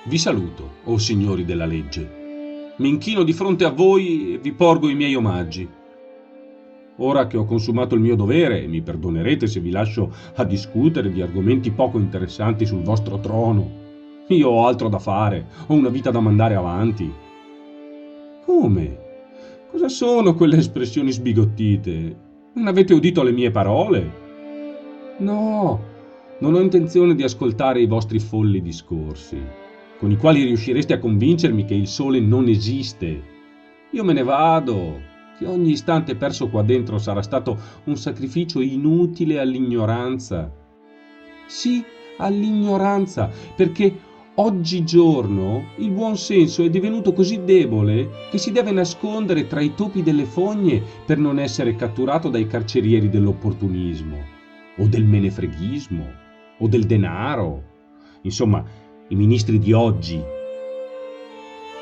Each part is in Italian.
Vi saluto, o signori della legge. Mi inchino di fronte a voi e vi porgo i miei omaggi. Ora che ho consumato il mio dovere, mi perdonerete se vi lascio a discutere di argomenti poco interessanti sul vostro trono. Io ho altro da fare, ho una vita da mandare avanti. Come? Cosa sono quelle espressioni sbigottite? Non avete udito le mie parole? No, non ho intenzione di ascoltare i vostri folli discorsi, con i quali riuscireste a convincermi che il sole non esiste. Io me ne vado, che ogni istante perso qua dentro sarà stato un sacrificio inutile all'ignoranza. Sì, all'ignoranza, perché oggigiorno il buon senso è divenuto così debole che si deve nascondere tra i topi delle fogne per non essere catturato dai carcerieri dell'opportunismo, o del menefreghismo, o del denaro. Insomma, i ministri di oggi.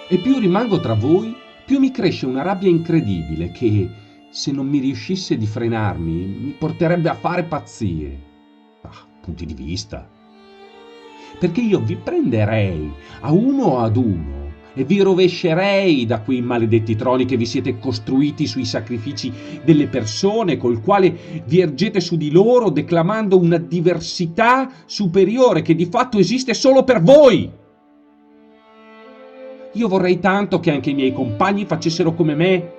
E più rimango tra voi, più mi cresce una rabbia incredibile che, se non mi riuscisse di frenarmi, mi porterebbe a fare pazzie. Ah, punti di vista. Perché io vi prenderei a uno ad uno e vi rovescerei da quei maledetti troni che vi siete costruiti sui sacrifici delle persone, col quale vi ergete su di loro declamando una diversità superiore che di fatto esiste solo per voi. Io vorrei tanto che anche i miei compagni facessero come me,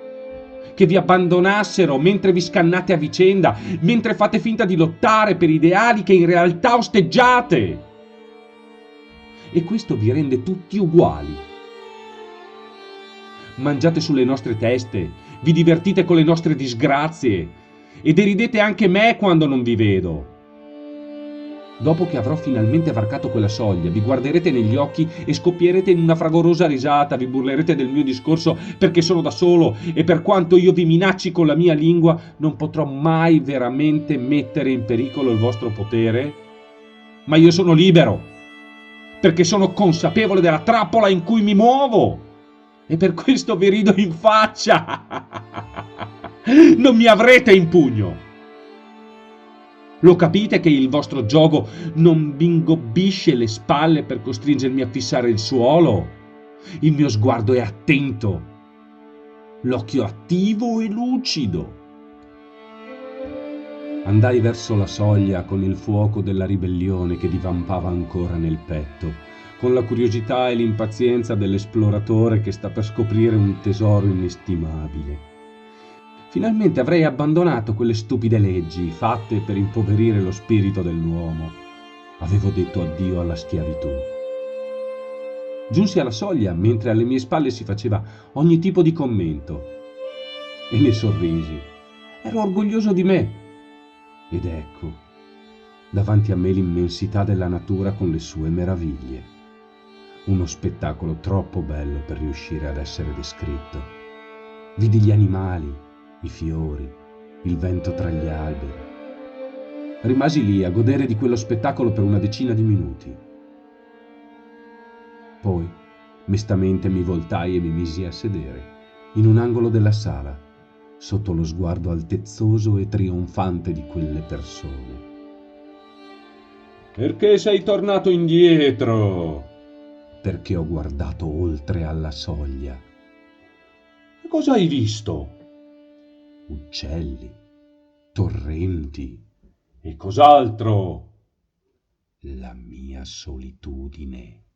che vi abbandonassero mentre vi scannate a vicenda, mentre fate finta di lottare per ideali che in realtà osteggiate. E questo vi rende tutti uguali. Mangiate sulle nostre teste, vi divertite con le nostre disgrazie e deridete anche me quando non vi vedo. Dopo che avrò finalmente varcato quella soglia, vi guarderete negli occhi e scoppierete in una fragorosa risata, vi burlerete del mio discorso perché sono da solo e per quanto io vi minacci con la mia lingua, non potrò mai veramente mettere in pericolo il vostro potere. Ma io sono libero, perché sono consapevole della trappola in cui mi muovo e per questo vi rido in faccia. Non mi avrete in pugno. Lo capite che il vostro gioco non vi ingobbisce le spalle per costringermi a fissare il suolo? Il mio sguardo è attento, l'occhio attivo e lucido. Andai verso la soglia con il fuoco della ribellione che divampava ancora nel petto, con la curiosità e l'impazienza dell'esploratore che sta per scoprire un tesoro inestimabile. Finalmente avrei abbandonato quelle stupide leggi fatte per impoverire lo spirito dell'uomo. Avevo detto addio alla schiavitù. Giunsi alla soglia mentre alle mie spalle si faceva ogni tipo di commento e ne sorrisi. Ero orgoglioso di me. Ed ecco, davanti a me l'immensità della natura con le sue meraviglie. Uno spettacolo troppo bello per riuscire ad essere descritto. Vidi gli animali, i fiori, il vento tra gli alberi. Rimasi lì a godere di quello spettacolo per una decina di minuti. Poi, mestamente mi voltai e mi misi a sedere, in un angolo della sala, sotto lo sguardo altezzoso e trionfante di quelle persone. Perché sei tornato indietro? Perché ho guardato oltre alla soglia. E cosa hai visto? Uccelli, torrenti e cos'altro? La mia solitudine.